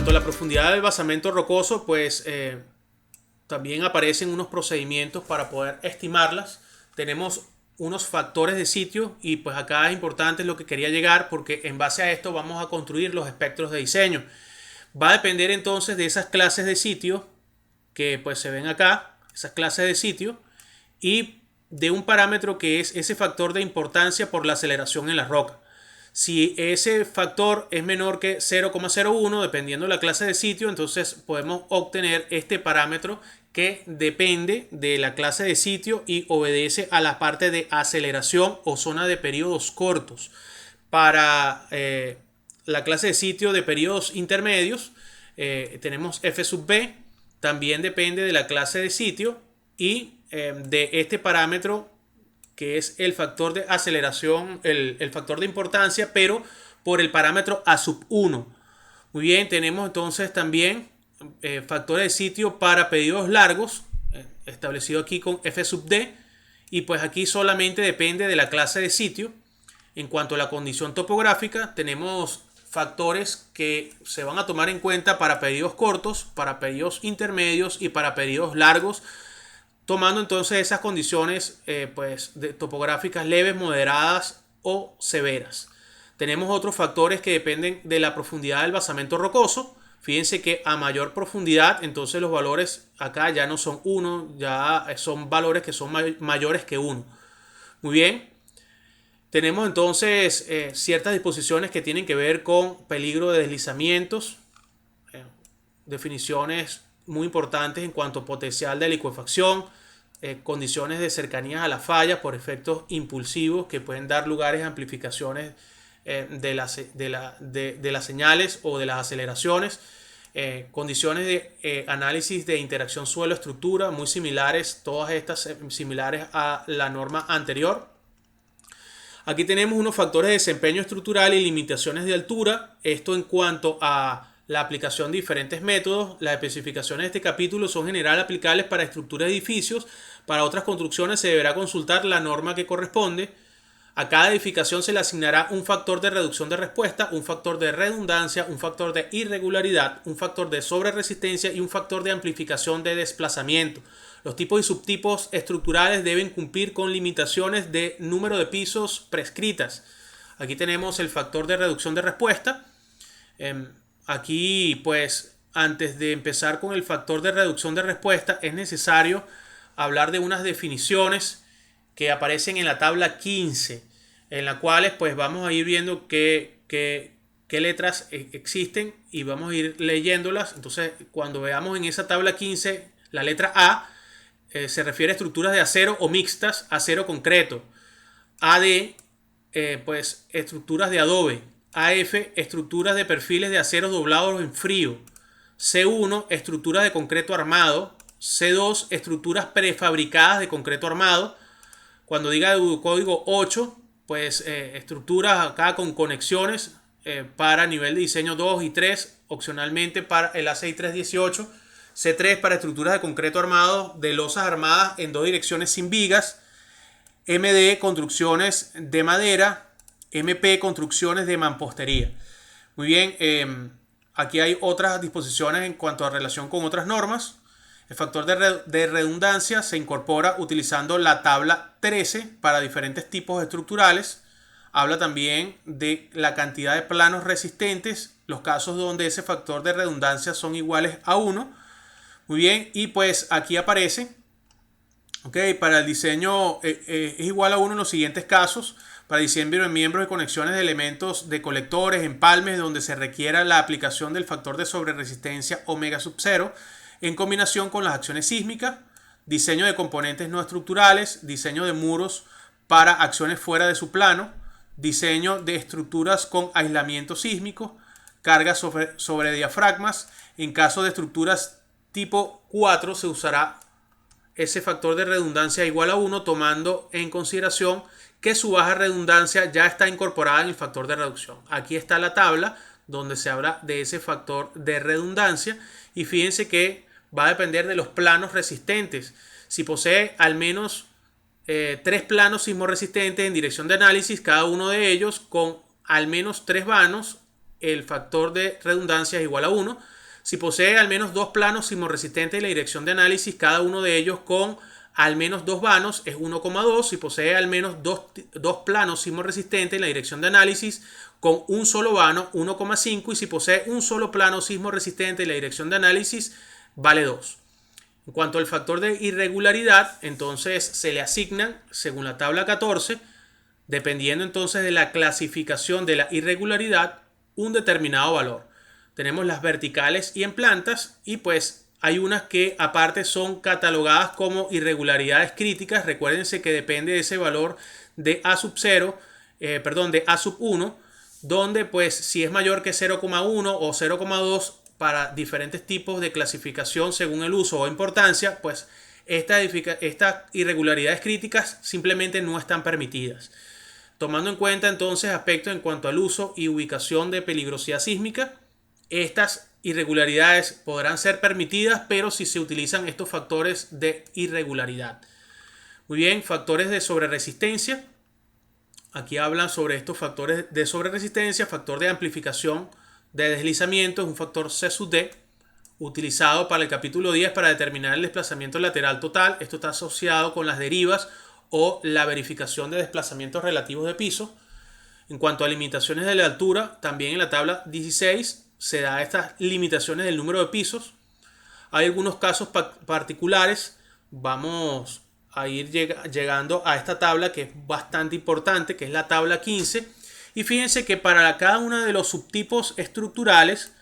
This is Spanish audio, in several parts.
cuanto a la profundidad del basamento rocoso, pues también aparecen unos procedimientos para poder estimarlas. Tenemos unos factores de sitio y pues acá es importante lo que quería llegar porque en base a esto vamos a construir los espectros de diseño. Va a depender entonces de esas clases de sitio que pues se ven acá, esas clases de sitio, y de un parámetro que es ese factor de importancia por la aceleración en la roca. Si ese factor es menor que 0,01, dependiendo de la clase de sitio, entonces podemos obtener este parámetro que depende de la clase de sitio y obedece a la parte de aceleración o zona de periodos cortos. Para la clase de sitio de periodos intermedios, tenemos f sub b, también depende de la clase de sitio y de este parámetro que es el factor de aceleración, el factor de importancia, pero por el parámetro A sub 1. Muy bien, tenemos entonces también factores de sitio para periodos largos, establecido aquí con F sub D, y pues aquí solamente depende de la clase de sitio. En cuanto a la condición topográfica, tenemos factores que se van a tomar en cuenta para periodos cortos, para periodos intermedios y para periodos largos, tomando entonces esas condiciones pues, topográficas leves, moderadas o severas. Tenemos otros factores que dependen de la profundidad del basamento rocoso. Fíjense que a mayor profundidad, entonces los valores acá ya no son 1, ya son valores que son mayores que 1. Muy bien. Tenemos entonces ciertas disposiciones que tienen que ver con peligro de deslizamientos, definiciones muy importantes en cuanto a potencial de licuefacción, condiciones de cercanías a la falla por efectos impulsivos que pueden dar lugares a amplificaciones de las señales o de las aceleraciones, condiciones de análisis de interacción suelo-estructura muy similares, todas estas similares a la norma anterior. Aquí tenemos unos factores de desempeño estructural y limitaciones de altura, esto en cuanto a la aplicación de diferentes métodos. Las especificaciones de este capítulo son general aplicables para estructuras de edificios. Para otras construcciones se deberá consultar la norma que corresponde. A cada edificación se le asignará un factor de reducción de respuesta, un factor de redundancia, un factor de irregularidad, un factor de sobreresistencia y un factor de amplificación de desplazamiento. Los tipos y subtipos estructurales deben cumplir con limitaciones de número de pisos prescritas. Aquí tenemos el factor de reducción de respuesta. Aquí, pues, antes de empezar con el factor de reducción de respuesta, es necesario hablar de unas definiciones que aparecen en la tabla 15, en las cuales, pues, vamos a ir viendo qué letras existen y vamos a ir leyéndolas. Entonces, cuando veamos en esa tabla 15, la letra A se refiere a estructuras de acero o mixtas, acero concreto. AD, pues, estructuras de adobe. AF, estructuras de perfiles de acero doblados en frío. C1, estructuras de concreto armado. C2, estructuras prefabricadas de concreto armado. Cuando diga el código 8, pues estructuras acá con conexiones para nivel de diseño 2 y 3, opcionalmente para el A6318. C3 para estructuras de concreto armado de losas armadas en dos direcciones sin vigas. MD, construcciones de madera. MP, construcciones de mampostería. Muy bien, aquí hay otras disposiciones en cuanto a relación con otras normas. El factor de redundancia se incorpora utilizando la tabla 13 para diferentes tipos estructurales. Habla también de la cantidad de planos resistentes, los casos donde ese factor de redundancia son iguales a 1. Muy bien, y pues aquí aparece, para el diseño es igual a 1 en los siguientes casos. Para diseño de miembros y conexiones de elementos de colectores, empalmes, donde se requiera la aplicación del factor de sobreresistencia omega sub 0 en combinación con las acciones sísmicas, diseño de componentes no estructurales, diseño de muros para acciones fuera de su plano, diseño de estructuras con aislamiento sísmico, cargas sobre diafragmas. En caso de estructuras tipo 4 se usará ese factor de redundancia igual a 1, tomando en consideración que su baja redundancia ya está incorporada en el factor de reducción. Aquí está la tabla donde se habla de ese factor de redundancia y fíjense que va a depender de los planos resistentes. Si posee al menos 3 planos sismoresistentes en dirección de análisis, cada uno de ellos con al menos 3 vanos, el factor de redundancia es igual a 1. Si posee al menos dos planos sismorresistentes y la dirección de análisis, cada uno de ellos con al menos dos vanos, es 1,2. Si posee al menos dos planos sismorresistentes en la dirección de análisis con un solo vano, 1,5. Y si posee un solo plano sismorresistente en la dirección de análisis, vale 2. En cuanto al factor de irregularidad, entonces se le asignan, según la tabla 14, dependiendo entonces de la clasificación de la irregularidad, un determinado valor. Tenemos las verticales y en plantas, y pues hay unas que aparte son catalogadas como irregularidades críticas. Recuérdense que depende de ese valor de A sub 0, de A sub 1, donde pues si es mayor que 0,1 o 0,2 para diferentes tipos de clasificación según el uso o importancia, pues estas irregularidades críticas simplemente no están permitidas. Tomando en cuenta entonces aspectos en cuanto al uso y ubicación de peligrosidad sísmica, estas irregularidades podrán ser permitidas, pero si se utilizan estos factores de irregularidad. Muy bien, factores de sobreresistencia. Aquí hablan sobre estos factores de sobreresistencia. Factor de amplificación de deslizamiento es un factor C sub D, utilizado para el capítulo 10 para determinar el desplazamiento lateral total. Esto está asociado con las derivas o la verificación de desplazamientos relativos de piso. En cuanto a limitaciones de la altura, también en la tabla 16 se da estas limitaciones del número de pisos. Hay algunos casos particulares. Vamos a ir llegando a esta tabla que es bastante importante, que es la tabla 15. Y fíjense que para cada uno de los subtipos estructurales,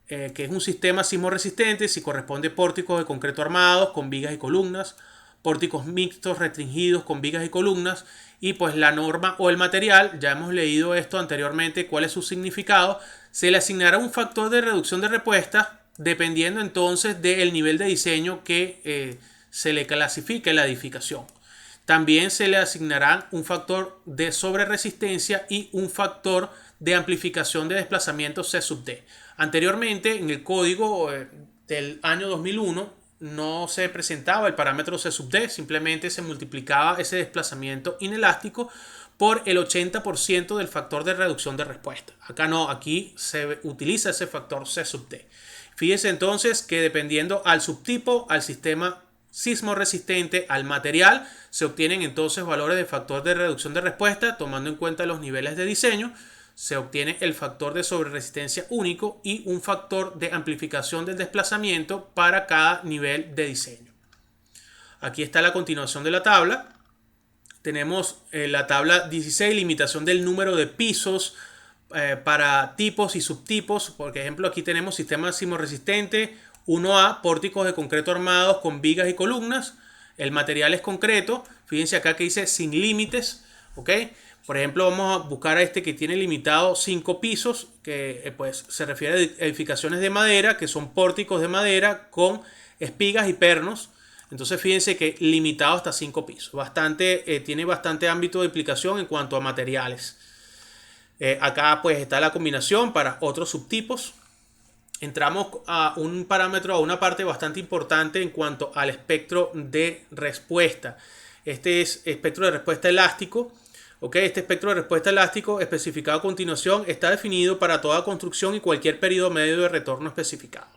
que es un sistema sismorresistente, si corresponde pórticos de concreto armados con vigas y columnas, pórticos mixtos restringidos con vigas y columnas, y pues la norma o el material, ya hemos leído esto anteriormente, cuál es su significado, se le asignará un factor de reducción de respuesta dependiendo entonces del nivel de diseño que se le clasifique la edificación. También se le asignará un factor de sobreresistencia y un factor de amplificación de desplazamiento C sub D. Anteriormente, en el código del año 2001, no se presentaba el parámetro C sub D, simplemente se multiplicaba ese desplazamiento inelástico por el 80% del factor de reducción de respuesta. Acá no, aquí se utiliza ese factor C sub D. Fíjense entonces que dependiendo al subtipo, al sistema sismo resistente, al material, se obtienen entonces valores de factor de reducción de respuesta tomando en cuenta los niveles de diseño. Se obtiene el factor de sobreresistencia único y un factor de amplificación del desplazamiento para cada nivel de diseño. Aquí está la continuación de la tabla. Tenemos la tabla 16, limitación del número de pisos para tipos y subtipos. Por ejemplo, aquí tenemos sistema sismorresistente 1A, pórticos de concreto armados con vigas y columnas. El material es concreto. Fíjense acá que dice sin límites. ¿Ok? Por ejemplo, vamos a buscar a este que tiene limitado 5 pisos, que pues se refiere a edificaciones de madera, que son pórticos de madera con espigas y pernos. Entonces fíjense que limitado hasta 5 pisos. Tiene bastante ámbito de aplicación en cuanto a materiales. Acá pues está la combinación para otros subtipos. Entramos a un parámetro, a una parte bastante importante en cuanto al espectro de respuesta. Este es espectro de respuesta elástico. Okay, este espectro de respuesta elástico especificado a continuación está definido para toda construcción y cualquier periodo medio de retorno especificado.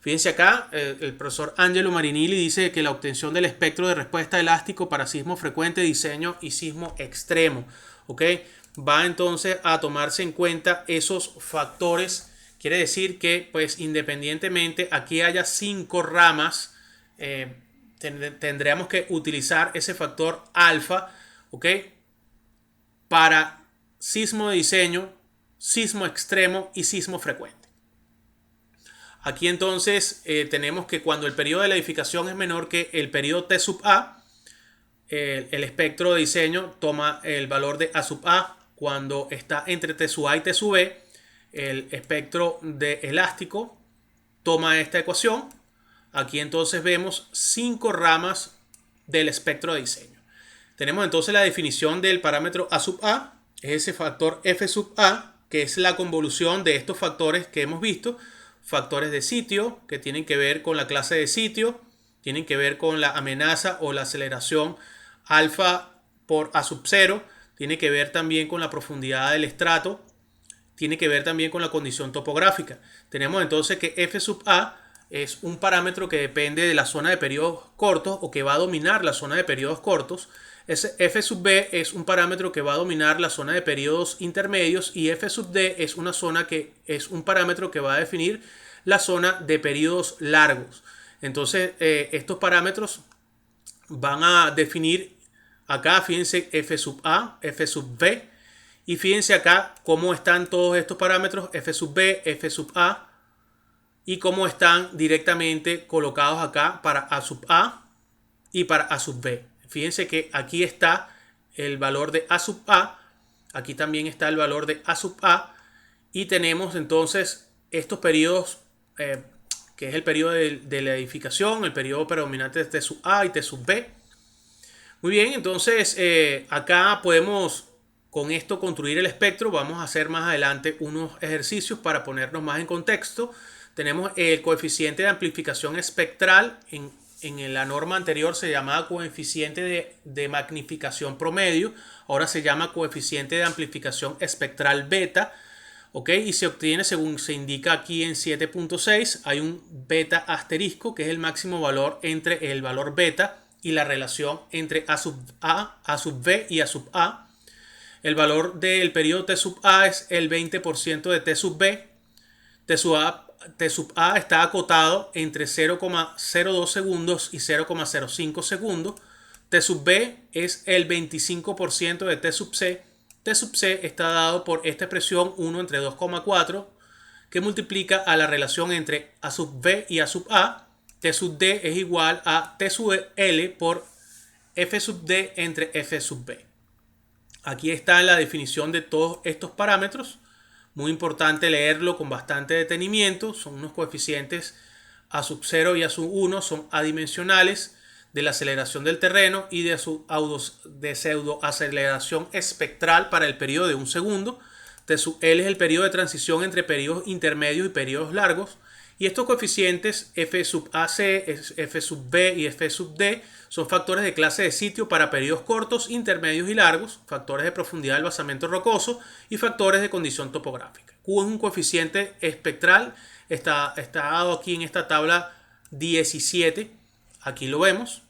Fíjense acá, el profesor Angelo Marinilli dice que la obtención del espectro de respuesta elástico para sismo frecuente, diseño y sismo extremo, ¿okay? Va entonces a tomarse en cuenta esos factores. Quiere decir que, pues, independientemente aquí haya 5 ramas, tendríamos que utilizar ese factor alfa, ¿ok? Para sismo de diseño, sismo extremo y sismo frecuente. Aquí entonces tenemos que cuando el periodo de la edificación es menor que el periodo T sub A, el espectro de diseño toma el valor de A sub A. Cuando está entre T sub A y T sub B, el espectro de elástico toma esta ecuación. Aquí entonces vemos 5 ramas del espectro de diseño. Tenemos entonces la definición del parámetro A sub A, es ese factor F sub A, que es la convolución de estos factores que hemos visto. Factores de sitio, que tienen que ver con la clase de sitio, tienen que ver con la amenaza o la aceleración alfa por A sub 0, tiene que ver también con la profundidad del estrato, tiene que ver también con la condición topográfica. Tenemos entonces que f sub a es un parámetro que depende de la zona de periodos cortos o que va a dominar la zona de periodos cortos. F sub b es un parámetro que va a dominar la zona de periodos intermedios y f sub d es una zona que es un parámetro que va a definir la zona de periodos largos. Entonces estos parámetros van a definir acá, fíjense, f sub a, f sub b, y fíjense acá cómo están todos estos parámetros, f sub b, f sub a, y cómo están directamente colocados acá para a sub a y para a sub b. Fíjense que aquí está el valor de a sub a, aquí también está el valor de a sub a, y tenemos entonces estos periodos, que es el periodo de la edificación, el periodo predominante de T sub a y T sub b. Muy bien, entonces acá podemos con esto construir el espectro. Vamos a hacer más adelante unos ejercicios para ponernos más en contexto. Tenemos el coeficiente de amplificación espectral. En la norma anterior se llamaba coeficiente de magnificación promedio. Ahora se llama coeficiente de amplificación espectral beta. ¿Ok? Y se obtiene según se indica aquí en 7.6. Hay un beta asterisco que es el máximo valor entre el valor beta y la relación entre a sub b y a sub a. El valor del periodo T sub a es el 20% de T sub b. T sub a está acotado entre 0,02 segundos y 0,05 segundos. T sub b es el 25% de T sub c. T sub c está dado por esta expresión 1 entre 2,4 que multiplica a la relación entre a sub b y a sub a. T sub d es igual a T sub L por f sub d entre f sub b. Aquí está la definición de todos estos parámetros. Muy importante leerlo con bastante detenimiento. Son unos coeficientes a sub 0 y a sub 1. Son adimensionales de la aceleración del terreno y de pseudoaceleración espectral para el periodo de un segundo. T sub L es el periodo de transición entre periodos intermedios y periodos largos. Y estos coeficientes f sub AC, f sub B y f sub D son factores de clase de sitio para periodos cortos, intermedios y largos, factores de profundidad del basamento rocoso y factores de condición topográfica. Q es un coeficiente espectral, está dado aquí en esta tabla 17, aquí lo vemos.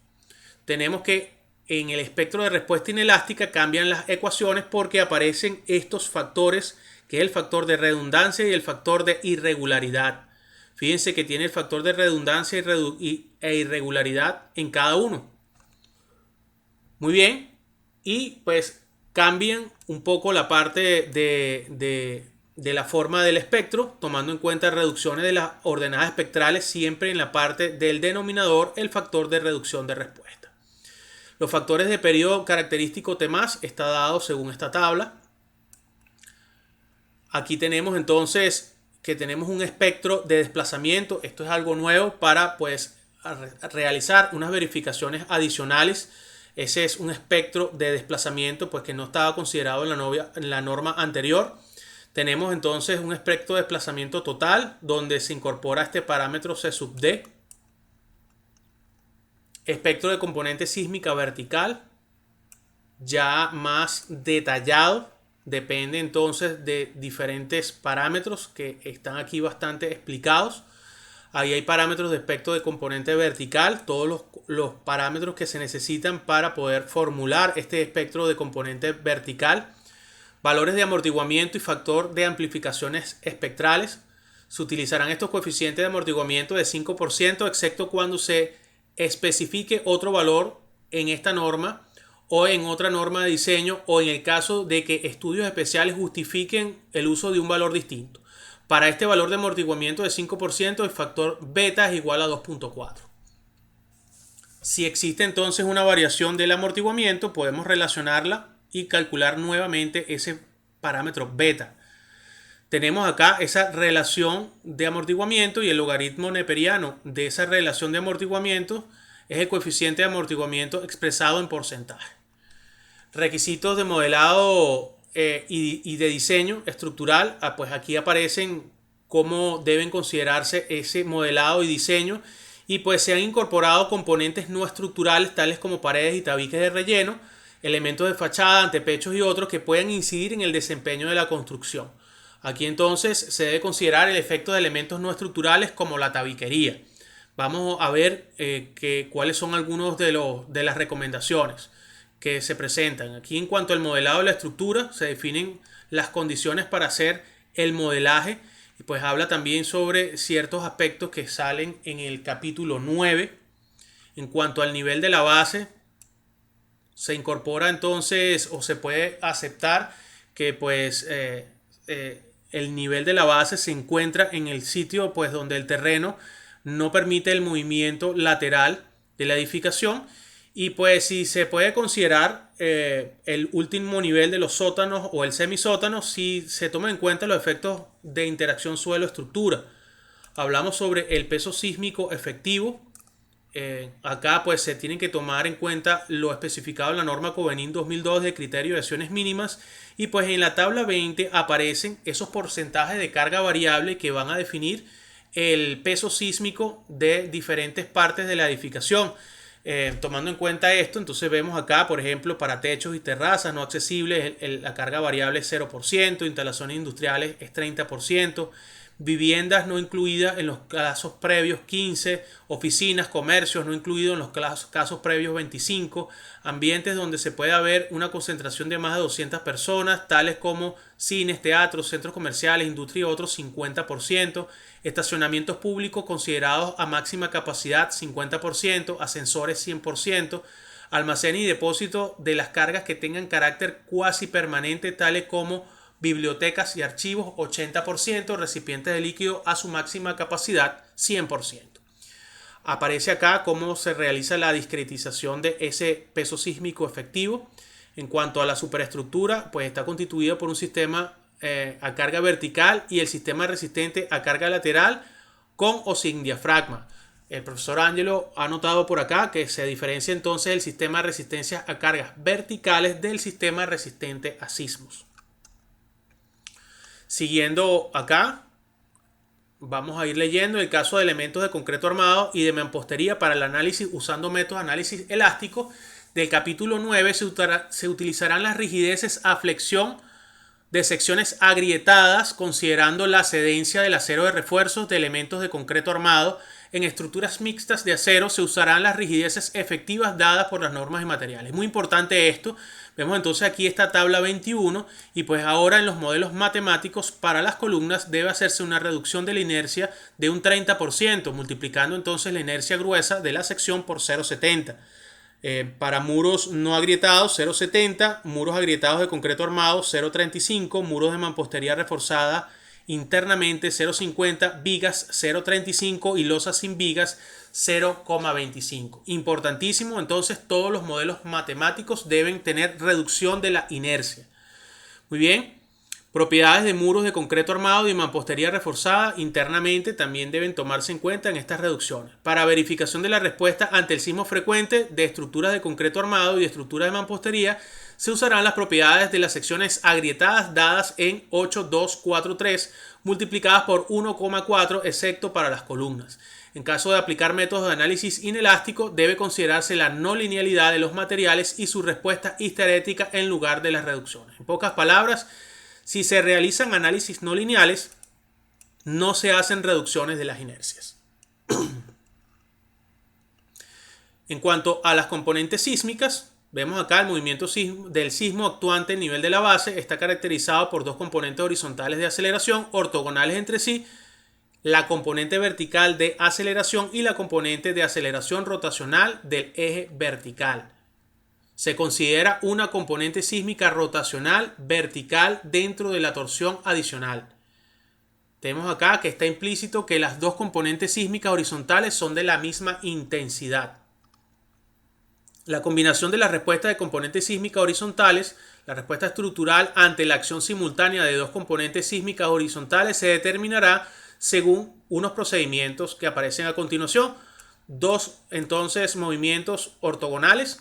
Tenemos que en el espectro de respuesta inelástica cambian las ecuaciones porque aparecen estos factores, que es el factor de redundancia y el factor de irregularidad. Fíjense que tiene el factor de redundancia e irregularidad en cada uno. Muy bien. Y pues cambian un poco la parte de la forma del espectro, tomando en cuenta reducciones de las ordenadas espectrales, siempre en la parte del denominador, el factor de reducción de respuesta. Los factores de periodo característico T+ está dado según esta tabla. Aquí tenemos entonces que tenemos un espectro de desplazamiento. Esto es algo nuevo para pues realizar unas verificaciones adicionales. Ese es un espectro de desplazamiento pues que no estaba considerado en la norma anterior. Tenemos entonces un espectro de desplazamiento total donde se incorpora este parámetro C sub D. Espectro de componente sísmica vertical ya más detallado. Depende entonces de diferentes parámetros que están aquí bastante explicados. Ahí hay parámetros de espectro de componente vertical, todos los parámetros que se necesitan para poder formular este espectro de componente vertical. Valores de amortiguamiento y factor de amplificaciones espectrales. Se utilizarán estos coeficientes de amortiguamiento de 5%, excepto cuando se especifique otro valor en esta norma o en otra norma de diseño, o en el caso de que estudios especiales justifiquen el uso de un valor distinto. Para este valor de amortiguamiento de 5%, el factor beta es igual a 2.4. Si existe entonces una variación del amortiguamiento, podemos relacionarla y calcular nuevamente ese parámetro beta. Tenemos acá esa relación de amortiguamiento y el logaritmo neperiano de esa relación de amortiguamiento es el coeficiente de amortiguamiento expresado en porcentaje. Requisitos de modelado y de diseño estructural, pues aquí aparecen cómo deben considerarse ese modelado y diseño, y pues se han incorporado componentes no estructurales tales como paredes y tabiques de relleno, elementos de fachada, antepechos y otros que puedan incidir en el desempeño de la construcción. Aquí entonces se debe considerar el efecto de elementos no estructurales como la tabiquería. Vamos a ver cuáles son algunos de las recomendaciones que se presentan. Aquí en cuanto al modelado de la estructura, se definen las condiciones para hacer el modelaje y pues habla también sobre ciertos aspectos que salen en el capítulo 9. En cuanto al nivel de la base, se incorpora entonces o se puede aceptar que pues el nivel de la base se encuentra en el sitio pues donde el terreno no permite el movimiento lateral de la edificación y pues si se puede considerar el último nivel de los sótanos o el semisótano si se toma en cuenta los efectos de interacción suelo-estructura. Hablamos sobre el peso sísmico efectivo. Acá pues se tienen que tomar en cuenta lo especificado en la norma Covenin 2002 de criterio de acciones mínimas y pues en la tabla 20 aparecen esos porcentajes de carga variable que van a definir el peso sísmico de diferentes partes de la edificación. Tomando en cuenta esto, entonces vemos acá, por ejemplo, para techos y terrazas no accesibles, la carga variable es 0%, instalaciones industriales es 30%, viviendas no incluidas en los casos previos 15, oficinas, comercios no incluidos en los casos previos 25, ambientes donde se puede haber una concentración de más de 200 personas, tales como cines, teatros, centros comerciales, industria y otros 50%, estacionamientos públicos considerados a máxima capacidad 50%, ascensores 100%, almacén y depósito de las cargas que tengan carácter cuasi permanente, tales como bibliotecas y archivos 80%, recipientes de líquido a su máxima capacidad 100%. Aparece acá cómo se realiza la discretización de ese peso sísmico efectivo. En cuanto a la superestructura, pues está constituido por un sistema a carga vertical y el sistema resistente a carga lateral con o sin diafragma. El profesor Angelo ha notado por acá que se diferencia entonces el sistema de resistencia a cargas verticales del sistema resistente a sismos. Siguiendo acá, vamos a ir leyendo el caso de elementos de concreto armado y de mampostería para el análisis usando métodos de análisis elástico. Del capítulo 9 se utilizarán las rigideces a flexión de secciones agrietadas considerando la cedencia del acero de refuerzos de elementos de concreto armado. En estructuras mixtas de acero se usarán las rigideces efectivas dadas por las normas de materiales. Muy importante esto. Vemos entonces aquí esta tabla 21 y pues ahora en los modelos matemáticos para las columnas debe hacerse una reducción de la inercia de un 30%, multiplicando entonces la inercia gruesa de la sección por 0,70. Para muros no agrietados 0,70, muros agrietados de concreto armado 0,35, muros de mampostería reforzada internamente 0,50, vigas 0,35 y losas sin vigas 0,25. Importantísimo, entonces todos los modelos matemáticos deben tener reducción de la inercia. Muy bien. Propiedades de muros de concreto armado y mampostería reforzada internamente también deben tomarse en cuenta en estas reducciones. Para verificación de la respuesta ante el sismo frecuente de estructuras de concreto armado y de estructuras de mampostería, se usarán las propiedades de las secciones agrietadas dadas en 8,243 multiplicadas por 1,4 excepto para las columnas. En caso de aplicar métodos de análisis inelástico, debe considerarse la no linealidad de los materiales y su respuesta histerética en lugar de las reducciones. En pocas palabras, si se realizan análisis no lineales, no se hacen reducciones de las inercias. En cuanto a las componentes sísmicas, vemos acá el movimiento del sismo actuante en nivel de la base está caracterizado por dos componentes horizontales de aceleración ortogonales entre sí, la componente vertical de aceleración y la componente de aceleración rotacional del eje vertical. Se considera una componente sísmica rotacional vertical dentro de la torsión adicional. Tenemos acá que está implícito que las dos componentes sísmicas horizontales son de la misma intensidad. La combinación de la respuesta de componentes sísmicas horizontales, la respuesta estructural ante la acción simultánea de dos componentes sísmicas horizontales se determinará según unos procedimientos que aparecen a continuación. Dos entonces movimientos ortogonales.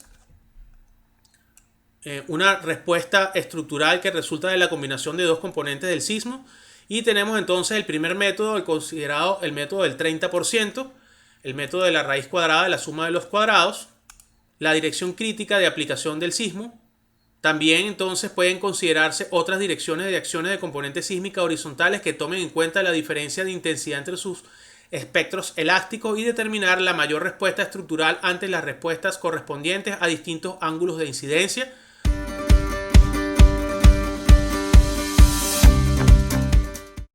Una respuesta estructural que resulta de la combinación de dos componentes del sismo y tenemos entonces el primer método, el considerado el método del 30%, el método de la raíz cuadrada de la suma de los cuadrados, la dirección crítica de aplicación del sismo, También entonces pueden considerarse otras direcciones de acciones de componentes sísmica horizontales que tomen en cuenta la diferencia de intensidad entre sus espectros elásticos y determinar la mayor respuesta estructural ante las respuestas correspondientes a distintos ángulos de incidencia.